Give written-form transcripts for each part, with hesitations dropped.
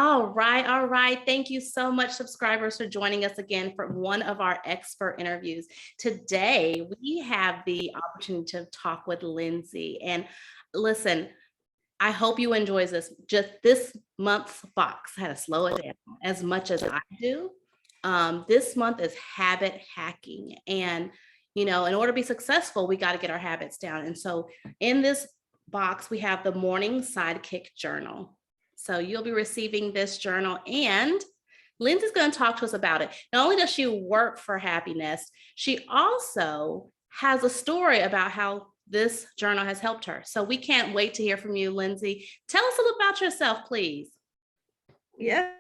All right, all right. Thank you so much, subscribers, for joining us again for one of our expert interviews. Today, we have the opportunity to talk with Lindsay. And listen, I hope you enjoy this. Just this month's box, I had to slow it down as much as I do. This month is habit hacking. And, in order to be successful, we got to get our habits down. And so in this box, we have the Morning Sidekick Journal. So you'll be receiving this journal, and Lindsay's going to talk to us about it. Not only does she work for Happiness, she also has a story about how this journal has helped her. So we can't wait to hear from you, Lindsay. Tell us a little about yourself, please. Yes,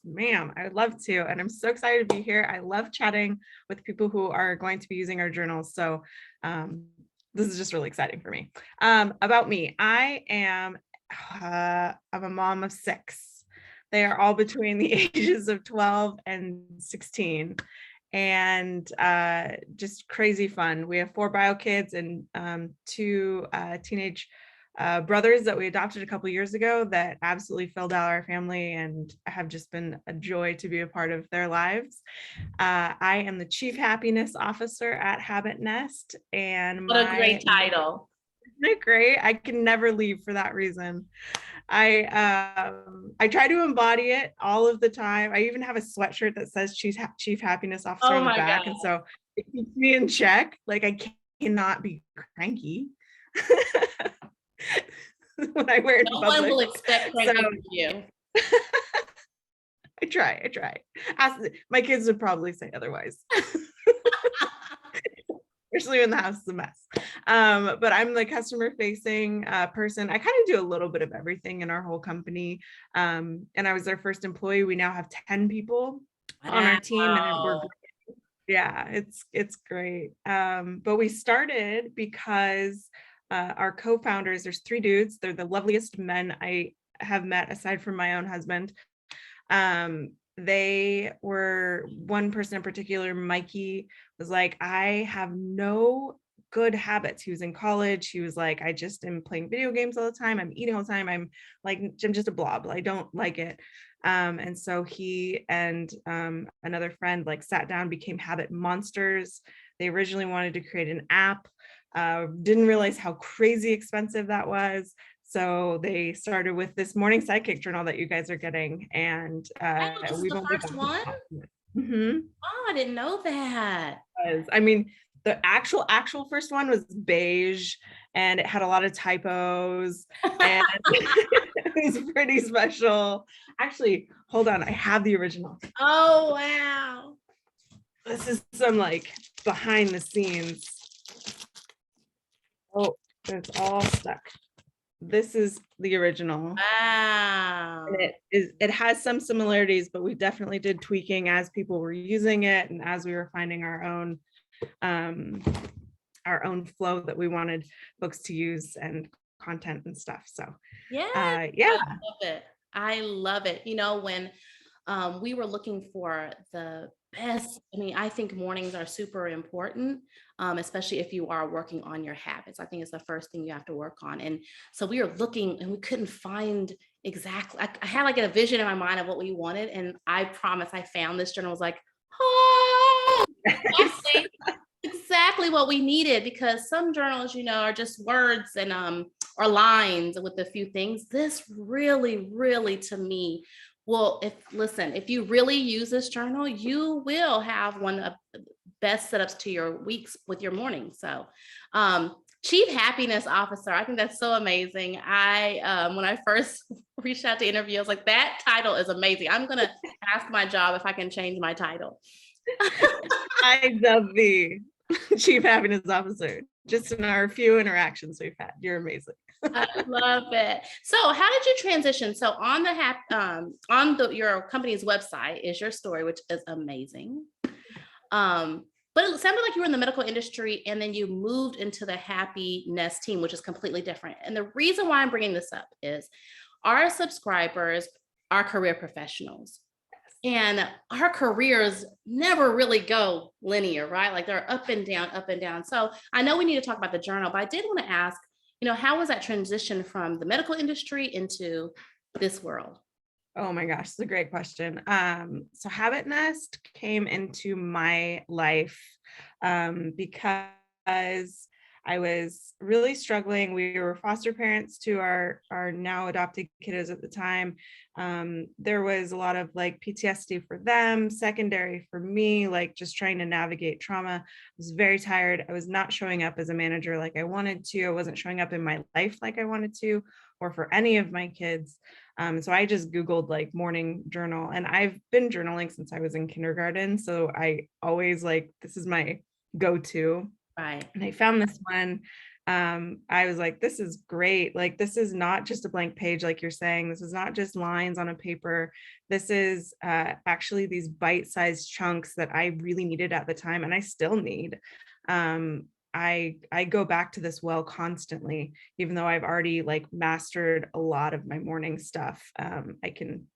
ma'am. I would love to. And I'm so excited to be here. I love chatting with people who are going to be using our journals. So this is just really exciting for me. About me, I'm a mom of 6. They are all between the ages of 12 and 16. And just crazy fun. We have 4 bio kids and 2 teenage brothers that we adopted a couple of years ago that absolutely filled out our family and have just been a joy to be a part of their lives. I am the Chief Happiness Officer at Habit Nest, and what a great title. Isn't it great? I can never leave for that reason. I try to embody it all of the time. I even have a sweatshirt that says Chief Happiness Officer on the back. God. And so it keeps me in check. Like I cannot be cranky when I wear it in public. No one will expect cranky from you. I try. My kids would probably say otherwise. Especially when the house is a mess. But I'm the customer facing person. I kind of do a little bit of everything in our whole company. And I was their first employee. We now have 10 people on our team, and it's great. But we started because our co-founders, there's 3 dudes. They're the loveliest men I have met aside from my own husband. They were, one person in particular, Mikey, was like, I have no good habits. He was in college. He was like, I just am playing video games all the time. I'm eating all the time. I'm just a blob. I don't like it. And so he and another friend sat down, became habit monsters. They originally wanted to create an app, didn't realize how crazy expensive that was. So they started with this Morning Sidekick Journal that you guys are getting. And this is the first one? Mm-hmm. Oh, I didn't know that. I mean, the actual first one was beige and it had a lot of typos and it was pretty special. Actually, hold on. I have the original. Oh, wow. This is some behind the scenes. Oh, it's all stuck. This is the original. Wow. And it has some similarities, but we definitely did tweaking as people were using it and as we were finding our own flow that we wanted folks to use and content and stuff. So I love it. When we were looking for the best, I think mornings are super important, especially if you are working on your habits. I think it's the first thing you have to work on. And so we were looking and we couldn't find exactly, I had a vision in my mind of what we wanted. And I promise I found this journal. I was like, oh, exactly what we needed, because some journals, are just words and or lines with a few things. This really, really, to me, well, if you really use this journal, you will have one of the best setups to your weeks with your morning. So Chief Happiness Officer, I think that's so amazing. When I first reached out to interview, I was like, that title is amazing. I'm going to ask my job if I can change my title. I love the Chief Happiness Officer. Just in our few interactions we've had. You're amazing. I love it. So how did you transition? So on your company's website is your story, which is amazing. But it sounded like you were in the medical industry and then you moved into the Happiness team, which is completely different. And the reason why I'm bringing this up is our subscribers are career professionals. And our careers never really go linear, right? They're up and down, up and down. So I know we need to talk about the journal, but I did want to ask, how was that transition from the medical industry into this world? Oh my gosh, it's a great question. So Habit Nest came into my life because I was really struggling. We were foster parents to our now adopted kiddos at the time. There was a lot of like PTSD for them, secondary for me, like just trying to navigate trauma. I was very tired. I was not showing up as a manager like I wanted to. I wasn't showing up in my life like I wanted to, or for any of my kids. So I just Googled like morning journal, and I've been journaling since I was in kindergarten. So I always like, this is my go-to. Right. And I found this one. I was like, this is great. Like, this is not just a blank page, like you're saying. This is not just lines on a paper. This is actually these bite-sized chunks that I really needed at the time, and I still need. I go back to this well constantly, even though I've already like mastered a lot of my morning stuff. I can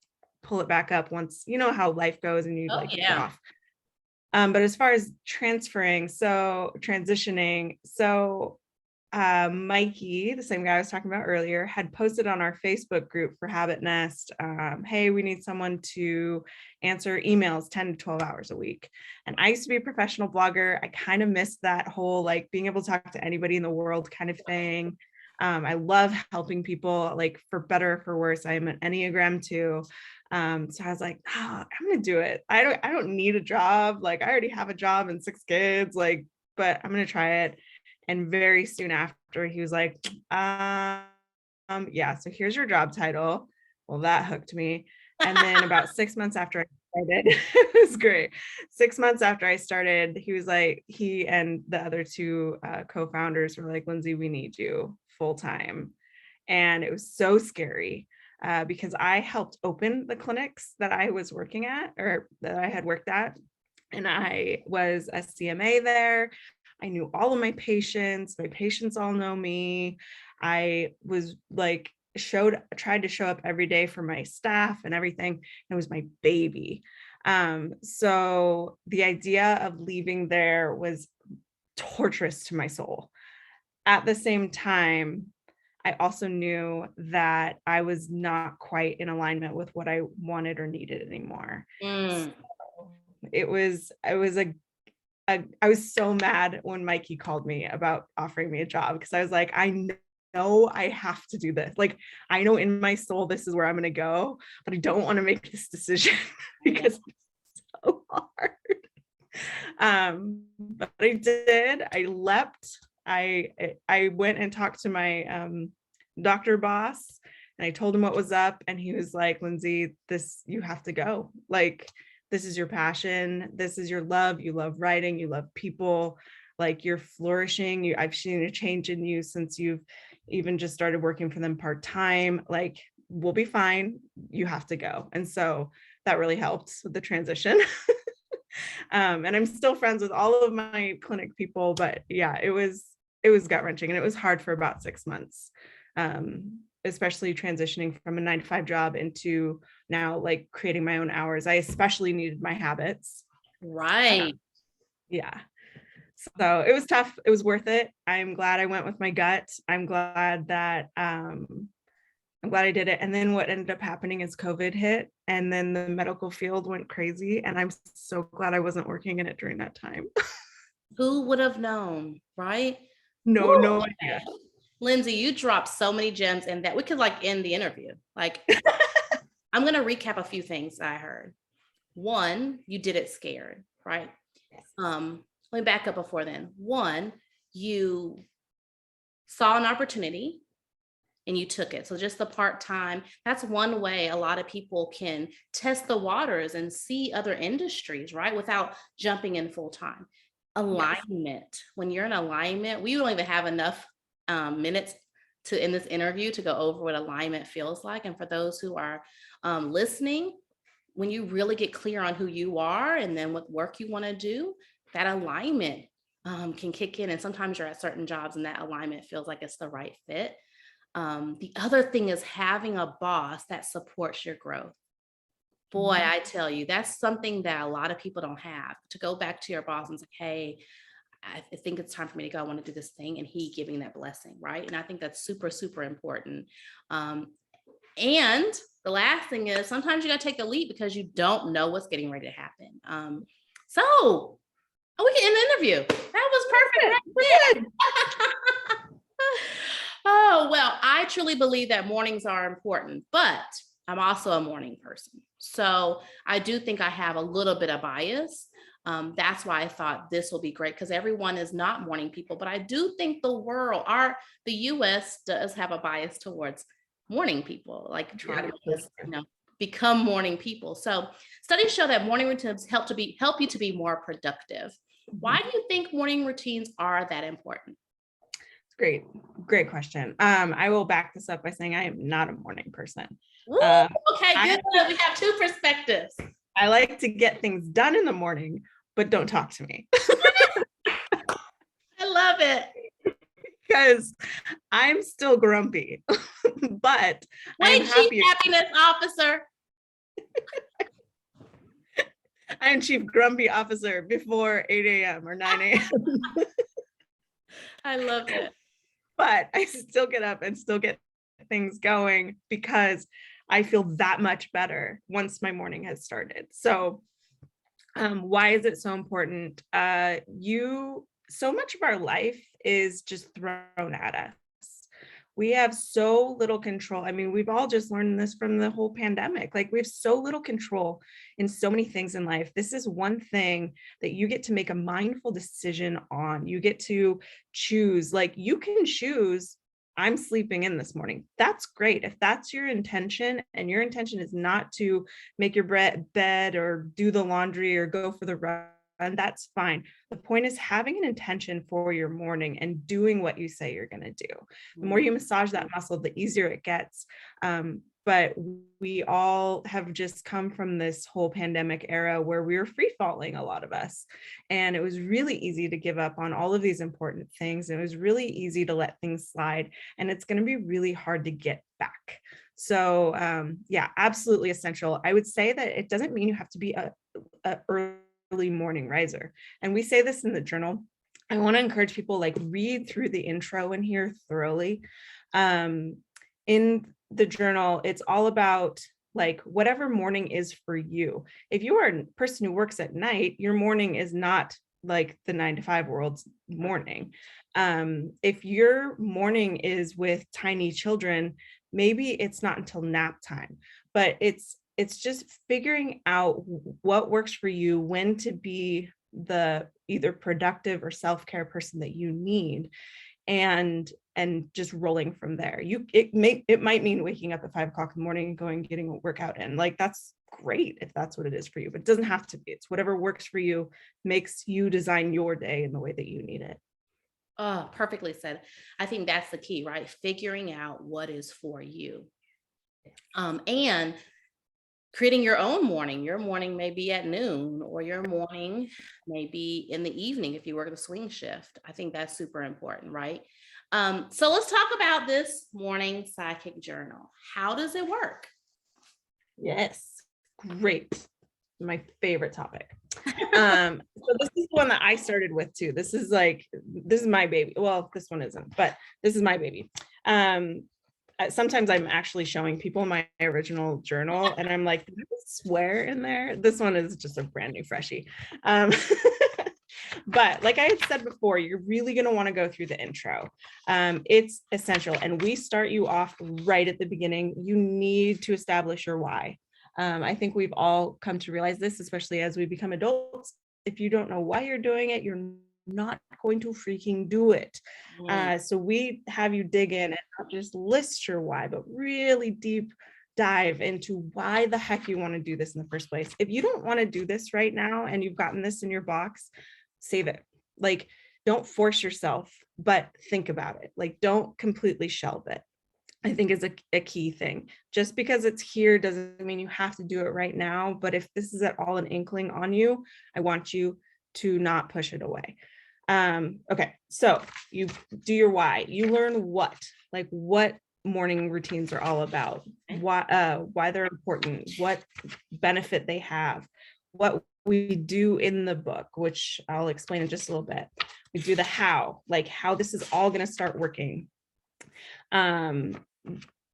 pull it back up once, you know how life goes and you Oh like get yeah. off. But as far as transitioning, Mikey, the same guy I was talking about earlier, had posted on our Facebook group for Habit Nest, hey, we need someone to answer emails 10 to 12 hours a week. And I used to be a professional blogger. I kind of missed that whole like being able to talk to anybody in the world kind of thing. I love helping people, like for better or for worse. I am an Enneagram 2. So I was like, oh, I'm gonna do it. I don't need a job. Like I already have a job and 6 kids, like, but I'm gonna try it. And very soon after, he was like, yeah, so here's your job title. Well, that hooked me. And then about 6 months after I started, it was great. 6 months after I started, he was like, he and the other 2 co-founders were like, Lindsay, we need you full time. And it was so scary because I helped open the clinics that I was working at, or that I had worked at. And I was a CMA there. I knew all of my patients. My patients all know me. I was like, tried to show up every day for my staff and everything. It was my baby. So the idea of leaving there was torturous to my soul. At the same time, I also knew that I was not quite in alignment with what I wanted or needed anymore. So Mm. I was so mad when Mikey called me about offering me a job, because I was like, I know I have to do this. Like, I know in my soul this is where I'm going to go, but I don't want to make this decision because it's so hard. But I did. I leapt. I went and talked to my doctor boss, and I told him what was up, and he was like, Lindsay, you have to go. Like, this is your passion. This is your love. You love writing. You love people. Like, you're flourishing. I've seen a change in you since you've even just started working for them part-time. Like, we'll be fine. You have to go. And so that really helped with the transition. And I'm still friends with all of my clinic people, but yeah, it was gut-wrenching, and it was hard for about 6 months. Especially transitioning from a 9 to 5 job into now like creating my own hours. I especially needed my habits. Right. Yeah. So it was tough. It was worth it. I'm glad I went with my gut. I'm glad I did it. And then what ended up happening is COVID hit, and then the medical field went crazy. And I'm so glad I wasn't working in it during that time. Who would have known, right? No, Woo, no okay. idea. Lindsay, you dropped so many gems in that we could like end the interview. Like, I'm going to recap a few things I heard. One, you did it scared, right? Let me back up before then. One, you saw an opportunity and you took it. So just the part-time, that's one way a lot of people can test the waters and see other industries, right? Without jumping in full-time. Alignment. When you're in alignment, we don't even have enough minutes to in this interview to go over what alignment feels like. And for those who are listening, when you really get clear on who you are and then what work you want to do, that alignment can kick in. And sometimes you're at certain jobs and that alignment feels like it's the right fit. The other thing is having a boss that supports your growth. Boy, I tell you, that's something that a lot of people don't have. To go back to your boss and say, hey, I think it's time for me to go. I want to do this thing. And he giving that blessing, right? And I think that's super, super important. And the last thing is sometimes you got to take a leap because you don't know what's getting ready to happen. So we can end the interview. That was perfect. Right there. Oh, well, I truly believe that mornings are important, but I'm also a morning person. So I do think I have a little bit of bias. That's why I thought this will be great because everyone is not morning people, but I do think the US does have a bias towards morning people, like try to make us, become morning people. So studies show that morning routines help you to be more productive. Why do you think morning routines are that important? Great question. I will back this up by saying I am not a morning person. Okay, good. We have two perspectives. I like to get things done in the morning, but don't talk to me. I love it. Because I'm still grumpy, but I'm Chief Happiness Officer. I'm Chief Grumpy Officer before 8 a.m. or 9 a.m. I love it. But I still get up and still get things going because I feel that much better once my morning has started. So why is it so important? So much of our life is just thrown at us. We have so little control. I mean, we've all just learned this from the whole pandemic. Like, we have so little control in so many things in life. This is one thing that you get to make a mindful decision on. You get to choose, like, you can choose, I'm sleeping in this morning. That's great. If that's your intention, and your intention is not to make your bed or do the laundry or go for the run, and that's fine. The point is having an intention for your morning and doing what you say you're going to do. The more you massage that muscle, the easier it gets. But we all have just come from this whole pandemic era where we were free falling, a lot of us. And it was really easy to give up on all of these important things. It was really easy to let things slide. And it's going to be really hard to get back. So yeah, absolutely essential. I would say that it doesn't mean you have to be a early morning riser. And we say this in the journal. I want to encourage people, like, read through the intro in here thoroughly. In the journal, it's all about, like, whatever morning is for you. If you are a person who works at night, your morning is not like the 9 to 5 world's morning. If your morning is with tiny children, maybe it's not until nap time, but it's just figuring out what works for you, when to be the either productive or self-care person that you need, and just rolling from there. It might mean waking up at 5 o'clock in the morning and going and getting a workout in. Like, that's great if that's what it is for you, but it doesn't have to be. It's whatever works for you, makes you design your day in the way that you need it. Oh, perfectly said. I think that's the key, right? Figuring out what is for you. And creating your own morning. Your morning may be at noon, or your morning may be in the evening if you work the swing shift. I think that's super important, right? So let's talk about this Morning Sidekick Journal. How does it work? Yes, great. My favorite topic. So this is the one that I started with too. This is my baby. Well, this one isn't, but this is my baby. Sometimes I'm actually showing people my original journal and I'm like, did I swear in there? This one is just a brand new freshie. But like I had said before, you're really going to want to go through the intro. It's essential. And we start you off right at the beginning. You need to establish your why. I think we've all come to realize this, especially as we become adults. If you don't know why you're doing it, you're not going to freaking do it. So we have you dig in and not just list your why, but really deep dive into why the heck you want to do this in the first place. If you don't want to do this right now and you've gotten this in your box, save it. Like, don't force yourself, but think about it. Like, don't completely shelve it. I think is a key thing. Just because it's here doesn't mean you have to do it right now. But if this is at all an inkling on you, I want you to not push it away. Okay, so you do your why. You learn what morning routines are all about, why they're important, what benefit they have, what we do in the book, which I'll explain in just a little bit. We do the how, like how this is all going to start working.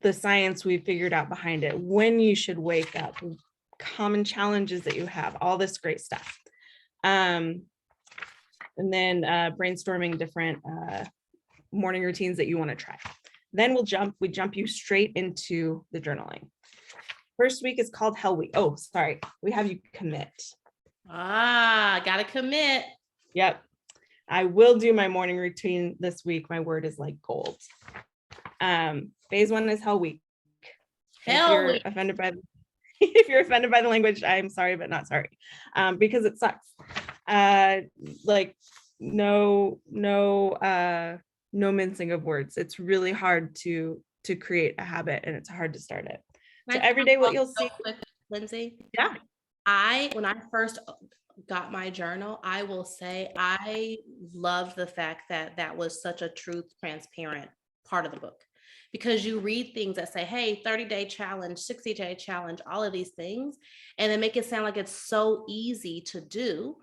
the science we figured out behind it, when you should wake up, common challenges that you have, all this great stuff. And then brainstorming different morning routines that you want to try. Then we jump you straight into the journaling. First week is called Hell Week. Oh, sorry. We have you commit. Gotta commit. Yep. I will do my morning routine this week. My word is like gold. Phase 1 is Hell Week. If you're offended by the language, I'm sorry, but not sorry. Because it sucks. Like no mincing of words. It's really hard to create a habit, and it's hard to start it. So every day what you'll see, Lindsay. yeah. When I first got my journal, I will say I loved the fact that that was such a truth transparent part of the book, because you read things that say, hey, 30-day challenge, 60-day challenge, all of these things, and they make it sound like it's so easy to do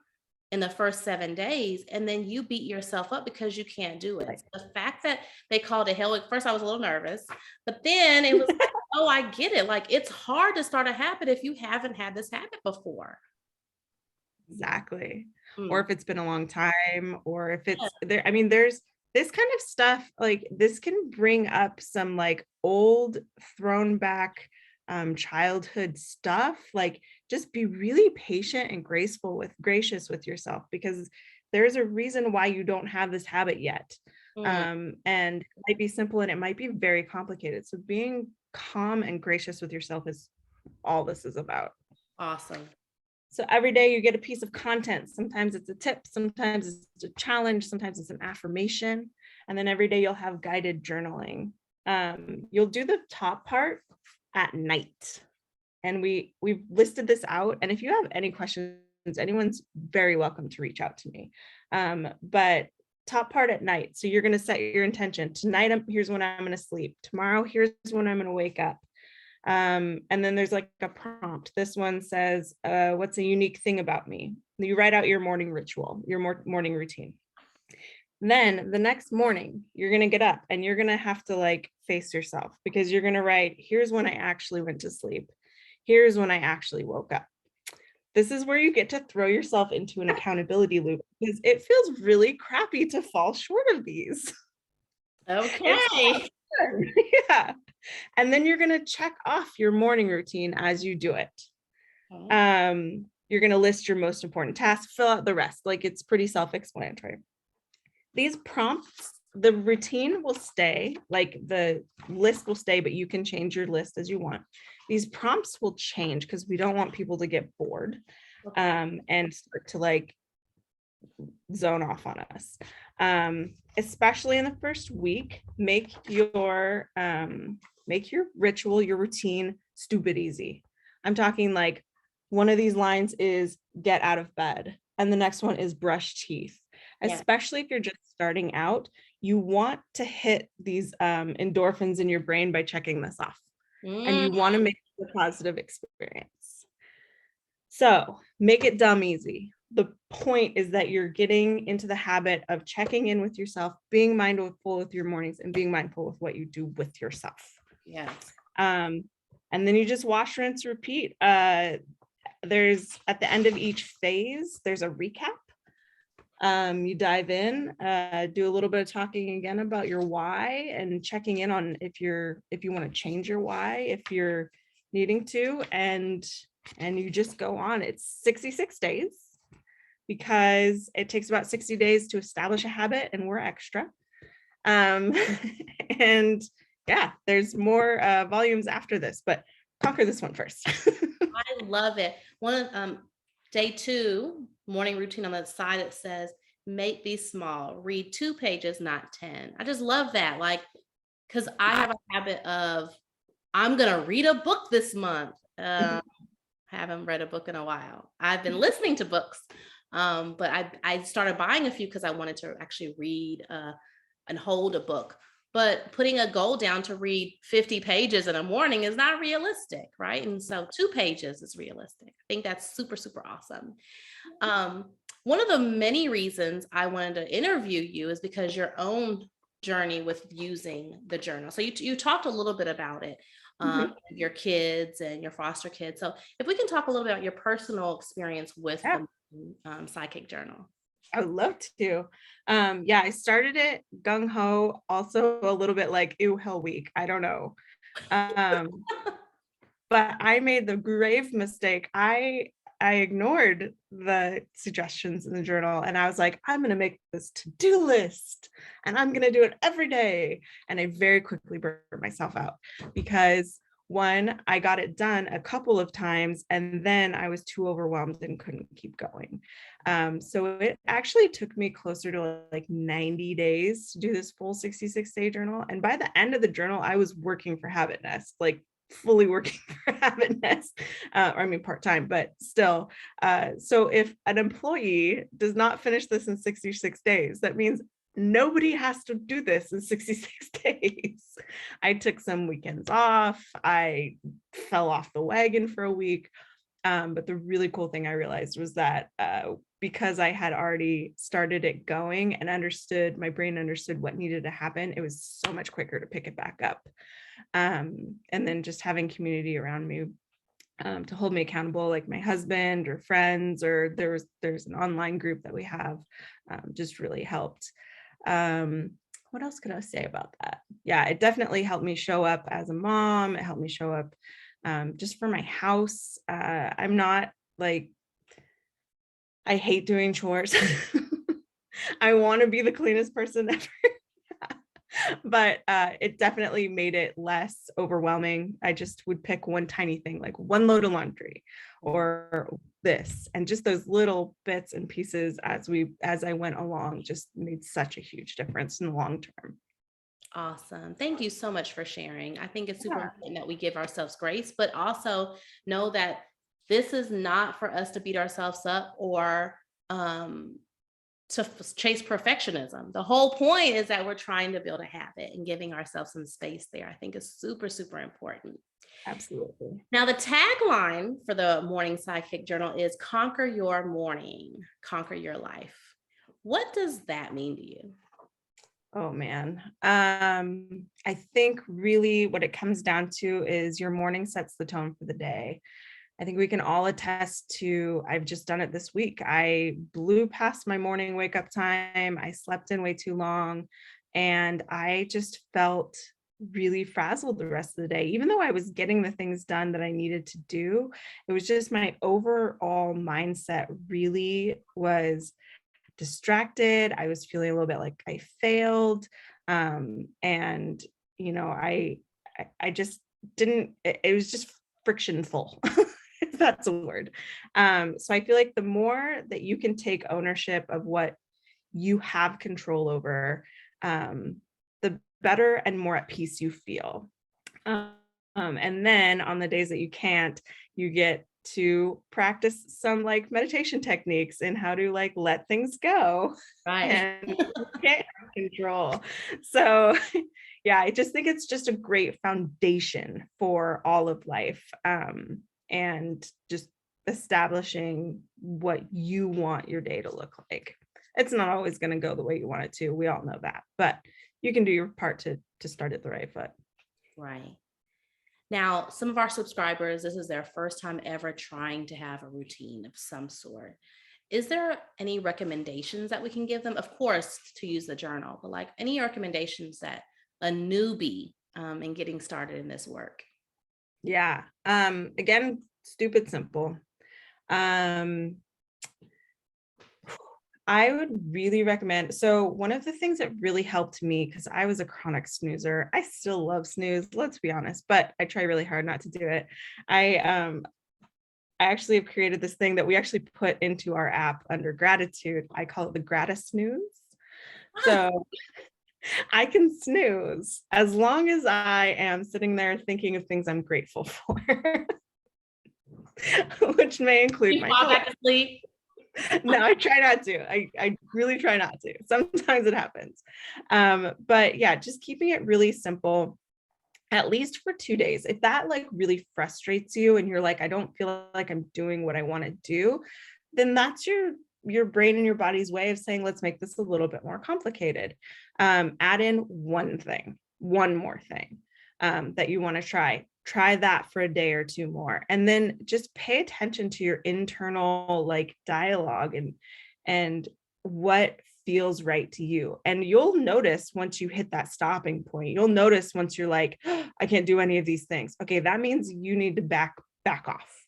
in the first 7 days, and then you beat yourself up because you can't do it. Right. So the fact that they called it Hell Week, first I was a little nervous, but then it was like, oh, I get it. Like, it's hard to start a habit if you haven't had this habit before. Exactly. Or if it's been a long time, or if it's there. I mean, there's this kind of stuff, like this can bring up some like old thrown back childhood stuff. Like, just be really patient and gracious with yourself, because there's a reason why you don't have this habit yet. And it might be simple and it might be very complicated. So being calm and gracious with yourself is all this is about. Awesome. So every day you get a piece of content. Sometimes it's a tip, sometimes it's a challenge, sometimes it's an affirmation. And then every day you'll have guided journaling. You'll do the top part at night. And we've listed this out. And if you have any questions, anyone's very welcome to reach out to me. But top part at night. So you're going to set your intention. Tonight, here's when I'm going to sleep. Tomorrow, here's when I'm going to wake up. And then there's like a prompt. This one says, what's a unique thing about me? You write out your morning ritual, your morning routine. Then the next morning, you're going to get up and you're going to have to like face yourself, because you're going to write, here's when I actually went to sleep. Here's when I actually woke up. This is where you get to throw yourself into an accountability loop, because it feels really crappy to fall short of these. Okay. Yeah. And then you're going to check off your morning routine as you do it. You're going to list your most important tasks, fill out the rest. Like, it's pretty self-explanatory. These prompts, the routine will stay, like the list will stay, but you can change your list as you want. These prompts will change because we don't want people to get bored and start to like zone off on us. Especially in the first week, make your ritual, your routine, stupid easy. I'm talking like one of these lines is get out of bed, and the next one is brush teeth. Yeah. Especially if you're just starting out, you want to hit these endorphins in your brain by checking this off. And you want to make it a positive experience. So make it dumb easy. The point is that you're getting into the habit of checking in with yourself, being mindful with your mornings, and being mindful with what you do with yourself. Yes. And then you just wash, rinse, repeat. There's at the end of each phase, there's a recap. You dive in, do a little bit of talking again about your why, and checking in on if you want to change your why, if you're needing to, and you just go on. It's 66 days because it takes about 60 days to establish a habit, and we're extra. And yeah, there's more volumes after this, but conquer this one first. I love it. One of day 2 morning routine, on the side it says make these small, read 2 pages, not 10. I just love that, like, because I have a habit of I'm gonna read a book this month. Haven't read a book in a while. I've been listening to books, but I started buying a few because I wanted to actually read and hold a book. But putting a goal down to read 50 pages in a morning is not realistic, right? And so 2 pages is realistic. I think that's super, super awesome. One of the many reasons I wanted to interview you is because your own journey with using the journal? So you talked a little bit about it, Mhm. your kids and your foster kids. So if we can talk a little bit about your personal experience with Yeah, the Sidekick Journal. I would love to. Yeah, I started it gung ho, also a little bit like, ew, hell week. I don't know. Um, but I made the grave mistake. I ignored the suggestions in the journal and I was like, I'm going to make this to-do list and I'm going to do it every day. And I very quickly burned myself out because one, I got it done a couple of times and then I was too overwhelmed and couldn't keep going. So it actually took me closer to like 90 days to do this full 66-day journal. And by the end of the journal, I was working for Habit Nest, like fully working for Habit Nest, or I mean part-time, but still. So if an employee does not finish this in 66 days, that means nobody has to do this in 66 days. I took some weekends off. I fell off the wagon for a week. But the really cool thing I realized was that because I had already started it going and my brain understood what needed to happen, it was so much quicker to pick it back up. And then just having community around me to hold me accountable, like my husband or friends, or there's an online group that we have, just really helped. What else could I say about that? Yeah, it definitely helped me show up as a mom. It helped me show up just for my house. I'm not like, I hate doing chores. I want to be the cleanest person ever. But it definitely made it less overwhelming. I just would pick one tiny thing, like one load of laundry or this, and just those little bits and pieces as I went along just made such a huge difference in the long term. Awesome. Thank you so much for sharing. I think it's super Yeah, important that we give ourselves grace, but also know that this is not for us to beat ourselves up or um, chase perfectionism. The whole point is that we're trying to build a habit and giving ourselves some space there. I think is super, super important. absolutely. Now, the tagline for the Morning Sidekick Journal is conquer your morning, conquer your life. What does that mean to you? Oh man. I think really what it comes down to is your morning sets the tone for the day. I think we can all attest to, I've just done it this week. I blew past my morning wake up time. I slept in way too long and I just felt really frazzled the rest of the day. Even though I was getting the things done that I needed to do, it was just my overall mindset really was distracted. I was feeling a little bit like I failed. And you know, I just didn't, it was just frictionful, if that's a word. So I feel like the more that you can take ownership of what you have control over, the better and more at peace you feel. And then on the days that you can't, you get to practice some like meditation techniques and how to like let things go Right. and get control. So yeah, I just think it's just a great foundation for all of life. And just establishing what you want your day to look like. It's not always going to go the way you want it to. We all know that, but you can do your part to start at the right foot. Right. Now, some of our subscribers, this is their first time ever trying to have a routine of some sort. Is there any recommendations that we can give them? Of course, to use the journal, but like any recommendations that a newbie in getting started in this work? Yeah. Again, stupid simple. Um, I would really recommend. So one of the things that really helped me, because I was a chronic snoozer, I still love snooze, let's be honest, but I try really hard not to do it. I actually have created this thing that we actually put into our app under gratitude. I call it the gratis snooze. So I can snooze as long as I am sitting there thinking of things I'm grateful for, which may include You my fall pillow. back asleep. No, I try not to. I really try not to. Sometimes it happens. But yeah, just keeping it really simple, at least for 2 days. If that like really frustrates you and you're like, I don't feel like I'm doing what I want to do, then your brain and your body's way of saying, let's make this a little bit more complicated. Add in one more thing that you want to try that for a day or two more, and then just pay attention to your internal like dialogue and what feels right to you. And you'll notice once you hit that stopping point, you'll notice once you're like, oh, I can't do any of these things. Okay, that means you need to back off.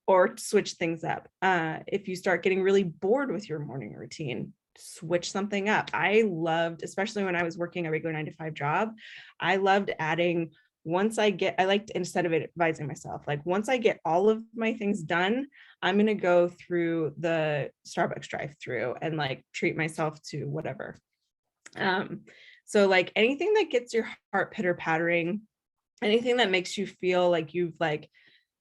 Or switch things up. If you start getting really bored with your morning routine, switch something up. I loved, especially when I was working a regular 9-to-5 job, I loved adding, I liked, instead of advising myself, like once I get all of my things done, I'm going to go through the Starbucks drive-through and like treat myself to whatever. So like anything that gets your heart pitter pattering, anything that makes you feel like you've like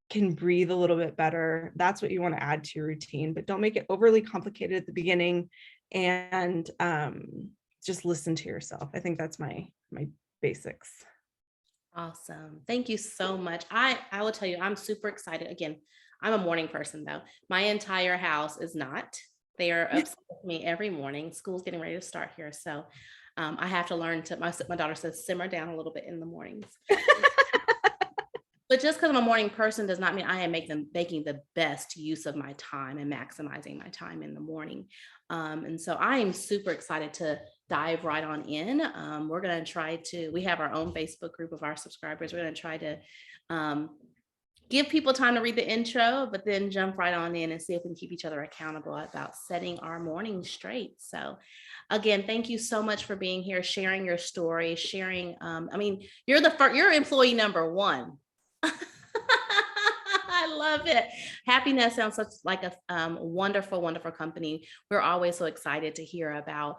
can breathe a little bit better, that's what you want to add to your routine, but don't make it overly complicated at the beginning, and just listen to yourself. I think that's my basics. Awesome. Thank you so much. I will tell you, I'm super excited. Again, I'm a morning person though. My entire house is not. They are upset with me every morning. School's getting ready to start here. So I have to learn to, my daughter says, simmer down a little bit in the mornings. But just because I'm a morning person does not mean I am making the best use of my time and maximizing my time in the morning. And so I am super excited to dive right on in. We're going to we have our own Facebook group of our subscribers. We're going to try to give people time to read the intro, but then jump right on in and see if we can keep each other accountable about setting our morning straight. So again, thank you so much for being here, sharing your story, sharing. You're employee number one. I love it. Happiness sounds such like a wonderful, wonderful company. We're always so excited to hear about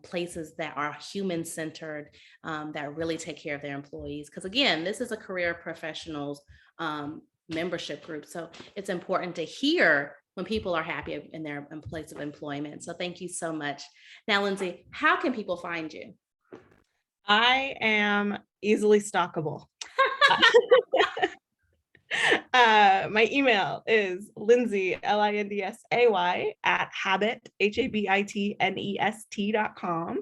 places that are human-centered, that really take care of their employees. Because again, this is a career professionals membership group. So it's important to hear when people are happy in their place of employment. So thank you so much. Now, Lindsay, how can people find you? I am easily stalkable. My email is Lindsay, Lindsay at habitnest.com.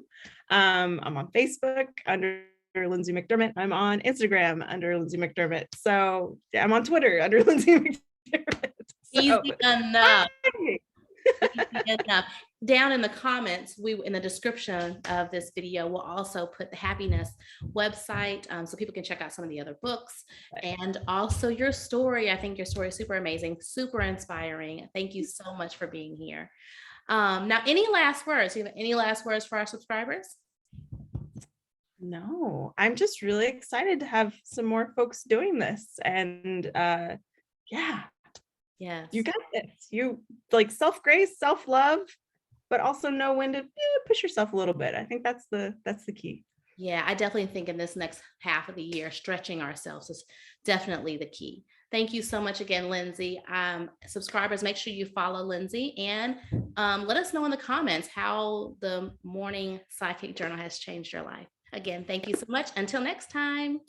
I'm on Facebook under Lindsay McDermott. I'm on Instagram under Lindsay McDermott. So I'm on Twitter under Lindsay McDermott. Easy enough. Easy enough. Down in the comments, in the description of this video, we'll also put the Happiness website, so people can check out some of the other books, and also your story. I think your story is super amazing, super inspiring. Thank you so much for being here. Now, any last words? Do you have any last words for our subscribers? No, I'm just really excited to have some more folks doing this, and yeah. Yes. You got this. You like self-grace, self-love, but also know when to push yourself a little bit. I think that's the key. Yeah, I definitely think in this next half of the year, stretching ourselves is definitely the key. Thank you so much again, Lindsay. Subscribers, make sure you follow Lindsay, and let us know in the comments how the Morning Sidekick Journal has changed your life. Again, thank you so much. Until next time.